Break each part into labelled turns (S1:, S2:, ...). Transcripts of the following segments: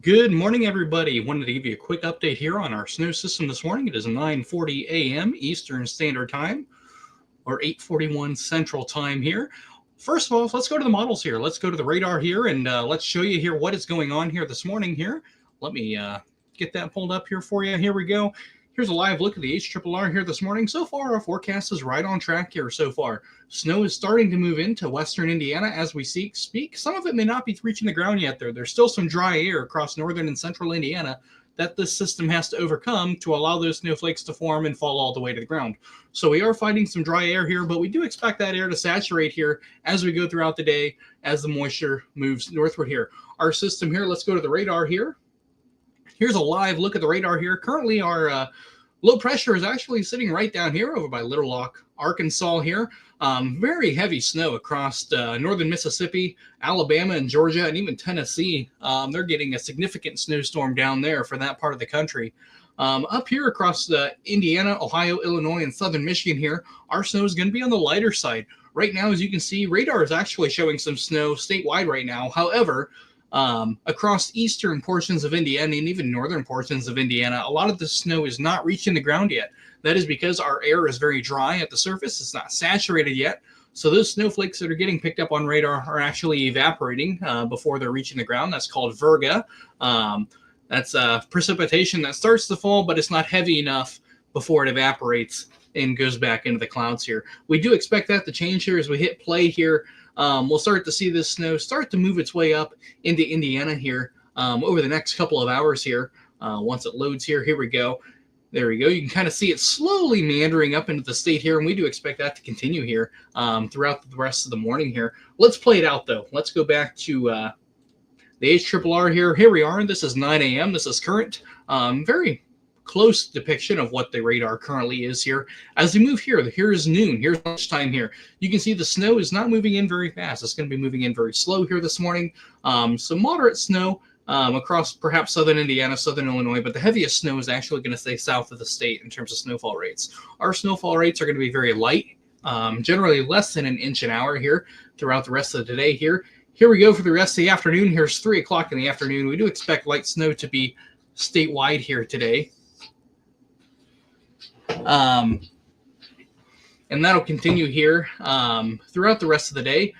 S1: Good morning, everybody. Wanted to give you a quick update here on our snow system this morning. It is 9:40 a.m. Eastern Standard Time, or 8:41 Central Time here. First of all, let's go to the models here. Let's go to the radar here, and let's show you here what is going on here this morning here. Let me get that pulled up here for you. Here we go. Here's a live look at the HRRR here this morning. So far, our forecast is right on track here so far. Snow is starting to move into western Indiana as we speak. Some of it may not be reaching the ground yet, though. There's still some dry air across northern and central Indiana that this system has to overcome to allow those snowflakes to form and fall all the way to the ground. So we are fighting some dry air here, but we do expect that air to saturate here as we go throughout the day as the moisture moves northward here. Our system here, let's go to the radar here. Here's a live look at the radar here. Currently, our low pressure is actually sitting right down here over by Little Rock, Arkansas here. Very heavy snow across northern Mississippi, Alabama, and Georgia, and even Tennessee. They're getting a significant snowstorm down there for that part of the country. Up here across Indiana, Ohio, Illinois, and southern Michigan here, our snow is going to be on the lighter side. Right now, as you can see, radar is actually showing some snow statewide right now. However, across eastern portions of Indiana and even northern portions of Indiana, a lot of the snow is not reaching the ground yet. That is because our air is very dry at the surface. It's not saturated yet. So those snowflakes that are getting picked up on radar are actually evaporating before they're reaching the ground. That's called virga. That's precipitation that starts to fall, but it's not heavy enough before it evaporates and goes back into the clouds here. We do expect that to change here as we hit play here. We'll start to see this snow start to move its way up into Indiana here over the next couple of hours here. Once it loads here, here we go. There we go. You can kind of see it slowly meandering up into the state here, and we do expect that to continue here throughout the rest of the morning here. Let's play it out, though. Let's go back to the HRRR here. Here we are. This is 9 a.m. This is current. Very close depiction of what the radar currently is here. As we move here, here's noon, here's lunchtime here. You can see the snow is not moving in very fast. It's going to be moving in very slow here this morning. Some moderate snow across perhaps southern Indiana, southern Illinois, but the heaviest snow is actually going to stay south of the state in terms of snowfall rates. Our snowfall rates are going to be very light, generally less than an inch an hour here throughout the rest of the day here. Here we go for the rest of the afternoon. Here's 3 o'clock in the afternoon. We do expect light snow to be statewide here today. And that'll continue here throughout the rest of the day.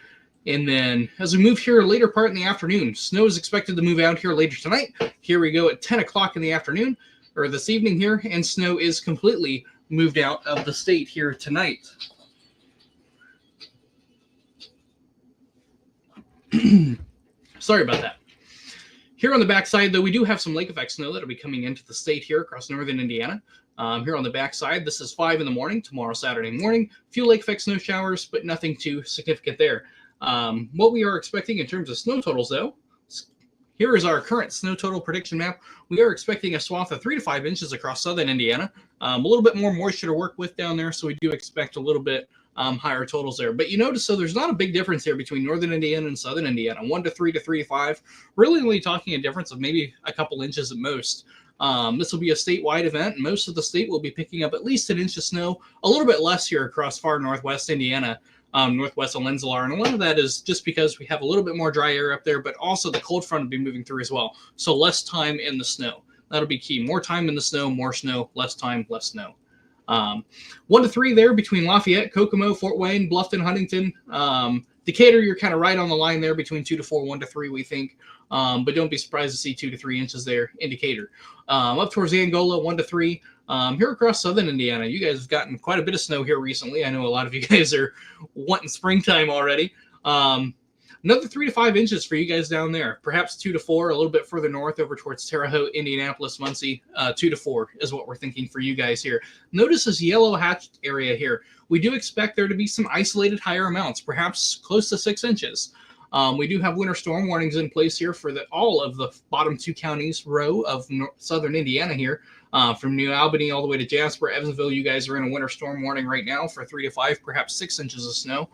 S1: And then as we move here later part in the afternoon, snow is expected to move out here later tonight. Here we go at 10 o'clock in the afternoon, or this evening here, and snow is completely moved out of the state here tonight. Sorry about that. Here on the backside, though, we do have some lake effect snow that'll be coming into the state here across northern Indiana. Here on the backside, this is 5 in the morning, tomorrow Saturday morning. Few lake effect snow showers, but nothing too significant there. What we are expecting in terms of snow totals, though, here is our current snow total prediction map. We are expecting a swath of 3 to 5 inches across southern Indiana. A little bit more moisture to work with down there, so we do expect a little bit higher totals there. But you notice, so there's not a big difference here between northern Indiana and southern Indiana. 1 to 3 to 3 to 5. Really only talking a difference of maybe a couple inches at most. This will be a statewide event. Most of the state will be picking up at least an inch of snow, a little bit less here across far northwest Indiana, northwest of Lenzelaar. And a lot of that is just because we have a little bit more dry air up there, but also the cold front will be moving through as well. So less time in the snow. That'll be key. More time in the snow, more snow, less time, less snow. 1 to 3 there between Lafayette, Kokomo, Fort Wayne, Bluffton, Huntington. Decatur, you're kind of right on the line there between 2 to 4, 1 to 3, we think. But don't be surprised to see 2 to 3 inches there in Decatur. Up towards Angola, 1 to 3. Here across southern Indiana, you guys have gotten quite a bit of snow here recently. I know a lot of you guys are wanting springtime already. Another 3 to 5 inches for you guys down there. Perhaps 2 to 4, a little bit further north over towards Terre Haute, Indianapolis, Muncie. 2 to 4 is what we're thinking for you guys here. Notice this yellow hatched area here. We do expect there to be some isolated higher amounts, perhaps close to 6 inches. We do have winter storm warnings in place here for all of the bottom 2 counties row of southern Indiana here. From New Albany all the way to Jasper, Evansville, you guys are in a winter storm warning right now for 3 to 5, perhaps 6 inches of snow.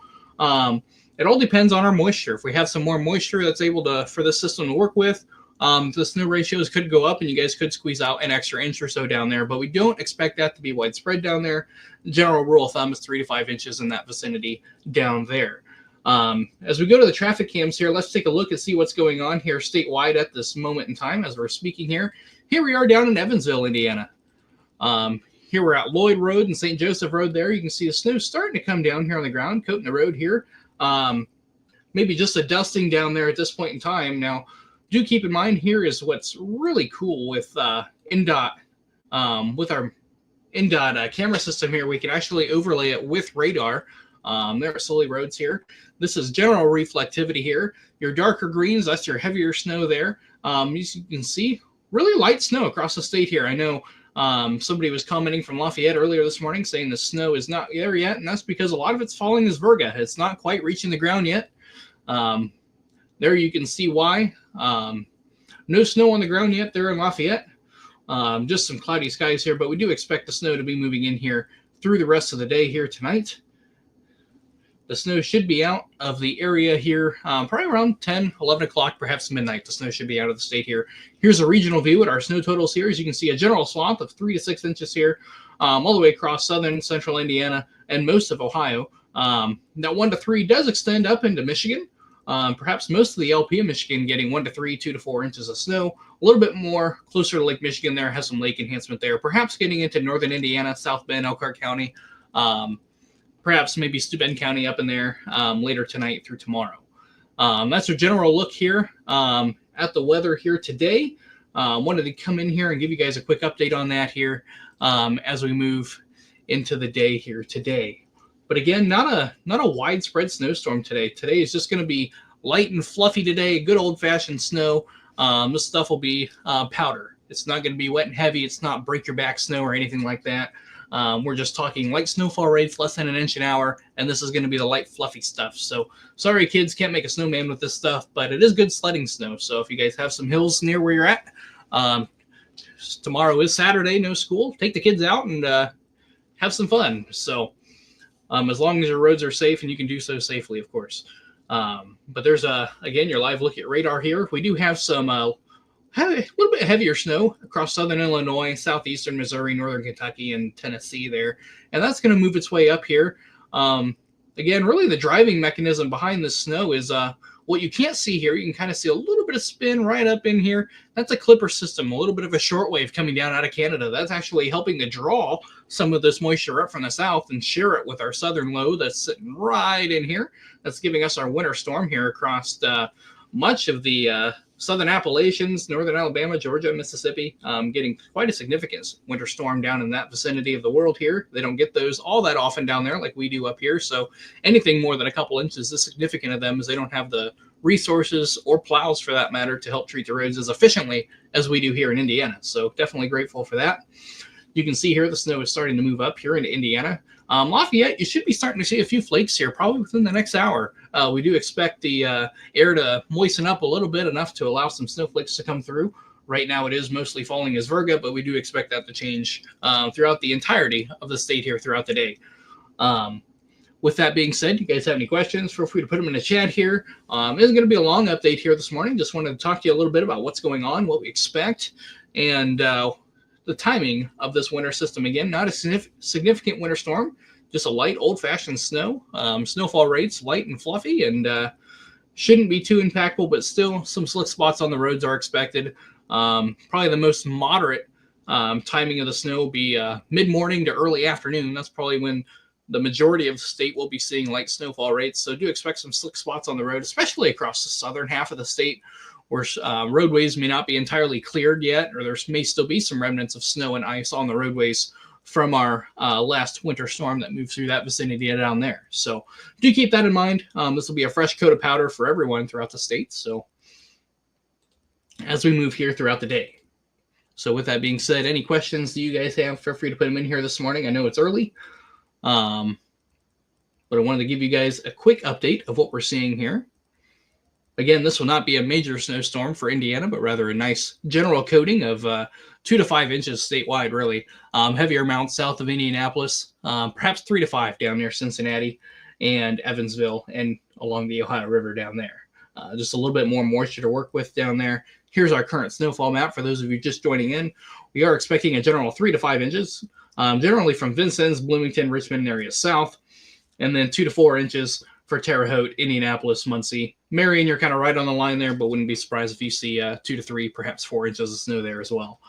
S1: It all depends on our moisture. If we have some more moisture that's able for this system to work with, the snow ratios could go up and you guys could squeeze out an extra inch or so down there, but we don't expect that to be widespread down there. The general rule of thumb is 3 to 5 inches in that vicinity down there. As we go to the traffic cams here, let's take a look and see what's going on here statewide at this moment in time as we're speaking here. Here we are down in Evansville, Indiana. Here we're at Lloyd Road and St. Joseph Road there. You can see the snow starting to come down here on the ground, coating the road here. Maybe just a dusting down there at this point in time. Now, do keep in mind here is what's really cool with INDOT, with our INDOT camera system here. We can actually overlay it with radar. There are Sully roads here. This is general reflectivity here. Your darker greens, that's your heavier snow there. As you can see, really light snow across the state here. I know somebody was commenting from Lafayette earlier this morning saying the snow is not there yet, and that's because a lot of it's falling as virga. It's not quite reaching the ground yet. There you can see why. No snow on the ground yet there in Lafayette. Just some cloudy skies here, but we do expect the snow to be moving in here through the rest of the day here tonight. The snow should be out of the area here probably around 10, 11 o'clock, perhaps midnight. The snow should be out of the state here. Here's a regional view at our snow totals here. As you can see, a general swath of 3 to 6 inches here, all the way across southern, central Indiana, and most of Ohio. That 1 to 3 does extend up into Michigan. Perhaps most of the LP of Michigan getting 1 to 3, 2 to 4 inches of snow. A little bit more closer to Lake Michigan there, has some lake enhancement there. Perhaps getting into northern Indiana, South Bend, Elkhart County. Perhaps maybe Steuben County up in there later tonight through tomorrow. That's our general look here at the weather here today. Wanted to come in here and give you guys a quick update on that here as we move into the day here today. But again, not a widespread snowstorm today. Today is just going to be light and fluffy today, good old-fashioned snow. This stuff will be powder. It's not going to be wet and heavy. It's not break-your-back snow or anything like that. We're just talking light snowfall rates, less than 1 inch an hour, and this is going to be the light, fluffy stuff. So sorry, kids, can't make a snowman with this stuff, but it is good sledding snow. So if you guys have some hills near where you're at, tomorrow is Saturday, no school. Take the kids out and have some fun. So as long as your roads are safe and you can do so safely, of course. But there's, again, your live look at radar here. We do have some a little bit heavier snow across southern Illinois, southeastern Missouri, northern Kentucky, and Tennessee there. And that's going to move its way up here. Again, really the driving mechanism behind this snow is what you can't see here. You can kind of see a little bit of spin right up in here. That's a clipper system, a little bit of a shortwave coming down out of Canada. That's actually helping to draw some of this moisture up from the south and share it with our southern low that's sitting right in here. That's giving us our winter storm here across much of the southern Appalachians, northern Alabama, Georgia, Mississippi, getting quite a significant winter storm down in that vicinity of the world here. They don't get those all that often down there like we do up here. So anything more than a couple inches is significant of them, as they don't have the resources or plows for that matter to help treat the roads as efficiently as we do here in Indiana. So definitely grateful for that. You can see here the snow is starting to move up here into Indiana. Lafayette, you should be starting to see a few flakes here probably within the next hour. We do expect the air to moisten up a little bit, enough to allow some snowflakes to come through. Right now it is mostly falling as virga, but we do expect that to change throughout the entirety of the state here throughout the day. With that being said, you guys have any questions, feel free to put them in the chat here. It isn't going to be a long update here this morning. Just wanted to talk to you a little bit about what's going on, what we expect, and the timing of this winter system. Again, not a significant winter storm, just a light old-fashioned snow. Snowfall rates light and fluffy, and shouldn't be too impactful, but still some slick spots on the roads are expected. Probably the most moderate timing of the snow will be mid-morning to early afternoon. That's probably when the majority of the state will be seeing light snowfall rates. So do expect some slick spots on the road, especially across the southern half of the state, where roadways may not be entirely cleared yet, or there may still be some remnants of snow and ice on the roadways from our last winter storm that moved through that vicinity down there. So do keep that in mind. This will be a fresh coat of powder for everyone throughout the state. So as we move here throughout the day. So with that being said, any questions that you guys have, feel free to put them in here this morning. I know it's early, but I wanted to give you guys a quick update of what we're seeing here. Again, this will not be a major snowstorm for Indiana, but rather a nice general coating of 2 to 5 inches statewide, really. Heavier amounts south of Indianapolis, perhaps 3 to 5 down near Cincinnati and Evansville and along the Ohio River down there. Just a little bit more moisture to work with down there. Here's our current snowfall map for those of you just joining in. We are expecting a general 3 to 5 inches, generally from Vincennes, Bloomington, Richmond area south, and then 2 to 4 inches for Terre Haute, Indianapolis, Muncie. Marion, you're kind of right on the line there, but wouldn't be surprised if you see 2 to 3, perhaps 4 inches of snow there as well.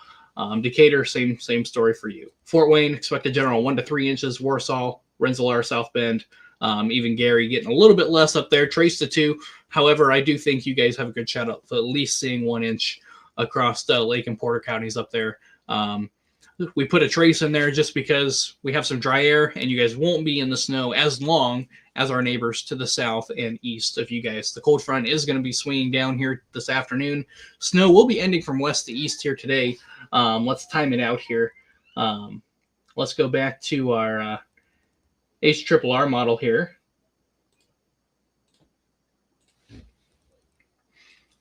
S1: Decatur, same story for you. Fort Wayne, expect a general 1 to 3 inches. Warsaw, Rensselaer, South Bend, even Gary getting a little bit less up there. Trace to 2. However, I do think you guys have a good shot of at least seeing 1 inch across Lake and Porter counties up there. We put a trace in there just because we have some dry air, and you guys won't be in the snow as long as our neighbors to the south and east of you guys. The cold front is going to be swinging down here this afternoon. Snow will be ending from west to east here today. Let's time it out here. Let's go back to our HRRR model here.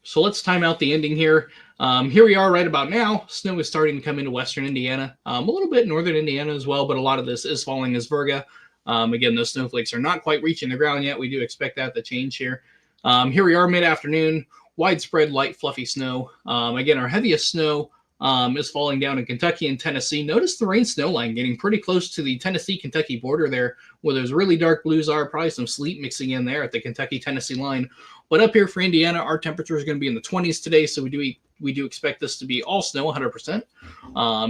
S1: So let's time out the ending here. Here we are right about now. Snow is starting to come into western Indiana, a little bit northern Indiana as well, but a lot of this is falling as virga. Again, those snowflakes are not quite reaching the ground yet. We do expect that to change here. Here we are mid-afternoon, widespread light fluffy snow. Again, our heaviest snow is falling down in Kentucky and Tennessee. Notice the rain snow line getting pretty close to the Tennessee-Kentucky border there, where those really dark blues are. Probably some sleet mixing in there at the Kentucky-Tennessee line. But up here for Indiana, our temperature is going to be in the 20s today, so we do expect this to be all snow, 100%.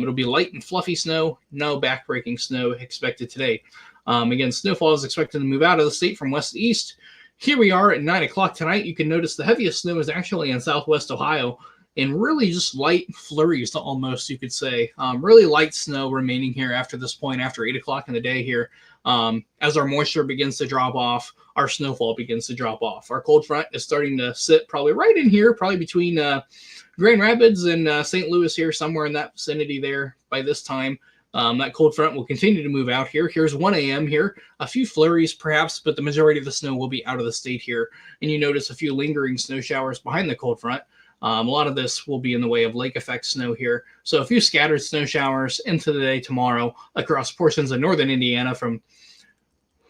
S1: It'll be light and fluffy snow, no backbreaking snow expected today. Again, snowfall is expected to move out of the state from west to east. Here we are at 9 o'clock tonight. You can notice the heaviest snow is actually in southwest Ohio, and really just light flurries almost, you could say. Really light snow remaining here after this point, after 8 o'clock in the day here. As our moisture begins to drop off, our snowfall begins to drop off. Our cold front is starting to sit probably right in here, probably between Grand Rapids and St. Louis here, somewhere in that vicinity there by this time. That cold front will continue to move out here. Here's 1 a.m. here. A few flurries perhaps, but the majority of the snow will be out of the state here. And you notice a few lingering snow showers behind the cold front. A lot of this will be in the way of lake effect snow here. So a few scattered snow showers into the day tomorrow across portions of northern Indiana.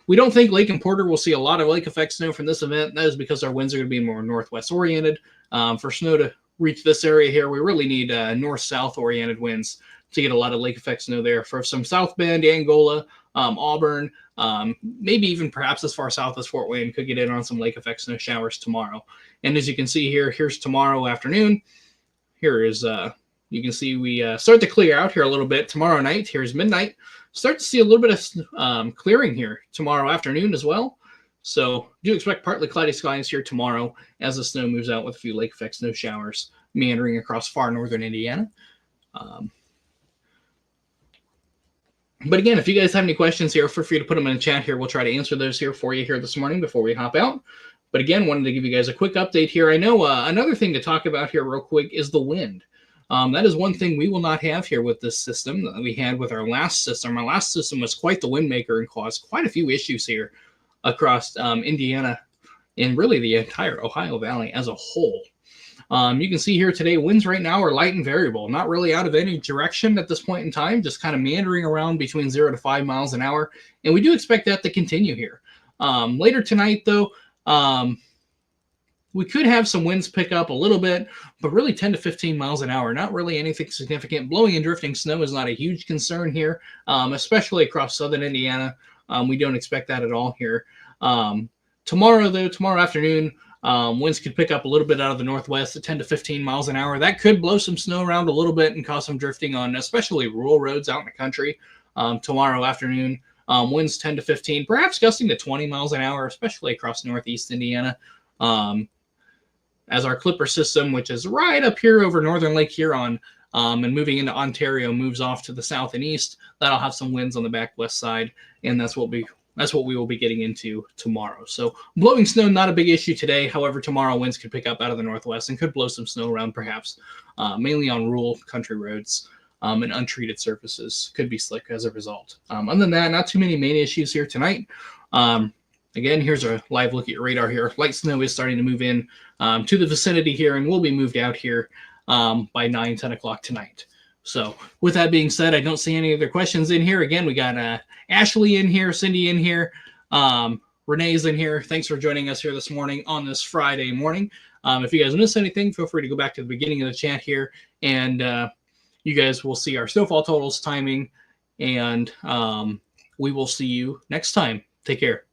S1: We don't think Lake and Porter will see a lot of lake effect snow from this event. That is because our winds are going to be more northwest oriented. For snow to reach this area here, we really need north-south oriented winds to get a lot of lake effect snow there. For some South Bend, Angola, Auburn, maybe even perhaps as far south as Fort Wayne, could get in on some lake effect snow showers tomorrow. And as you can see here, here's tomorrow afternoon. Here is, you can see we start to clear out here a little bit tomorrow night. Here's midnight. Start to see a little bit of clearing here tomorrow afternoon as well. So do expect partly cloudy skies here tomorrow as the snow moves out with a few lake effect snow showers meandering across far northern Indiana. But again, if you guys have any questions here, feel free to put them in the chat here. We'll try to answer those here for you here this morning before we hop out. But again, wanted to give you guys a quick update here. I know another thing to talk about here real quick is the wind. That is one thing we will not have here with this system that we had with our last system. Our last system was quite the wind maker and caused quite a few issues here across Indiana and really the entire Ohio Valley as a whole. You can see here today, winds right now are light and variable, not really out of any direction at this point in time, just kind of meandering around between 0 to 5 miles an hour. And we do expect that to continue here. Later tonight, though, we could have some winds pick up a little bit, but really 10 to 15 miles an hour, not really anything significant. Blowing and drifting snow is not a huge concern here, especially across southern Indiana. We don't expect that at all here. Tomorrow, though, tomorrow afternoon, winds could pick up a little bit out of the northwest at 10 to 15 miles an hour. That could blow some snow around a little bit and cause some drifting on especially rural roads out in the country. Tomorrow afternoon, winds 10 to 15, perhaps gusting to 20 miles an hour, especially across northeast Indiana. As our Clipper system, which is right up here over northern Lake Huron, and moving into Ontario, moves off to the south and east, that'll have some winds on the back west side, and that's what we will be getting into tomorrow. So blowing snow, not a big issue today. However, tomorrow winds could pick up out of the northwest and could blow some snow around, perhaps mainly on rural country roads and untreated surfaces. Could be slick as a result. Other than that, not too many main issues here tonight. Again, here's a live look at your radar here. Light snow is starting to move in to the vicinity here and will be moved out here by 9, 10 o'clock tonight. So with that being said, I don't see any other questions in here. Again, we got Ashley in here, Cindy in here, Renee's in here. Thanks for joining us here this morning on this Friday morning. If you guys miss anything, feel free to go back to the beginning of the chat here, and you guys will see our snowfall totals, timing, and we will see you next time. Take care.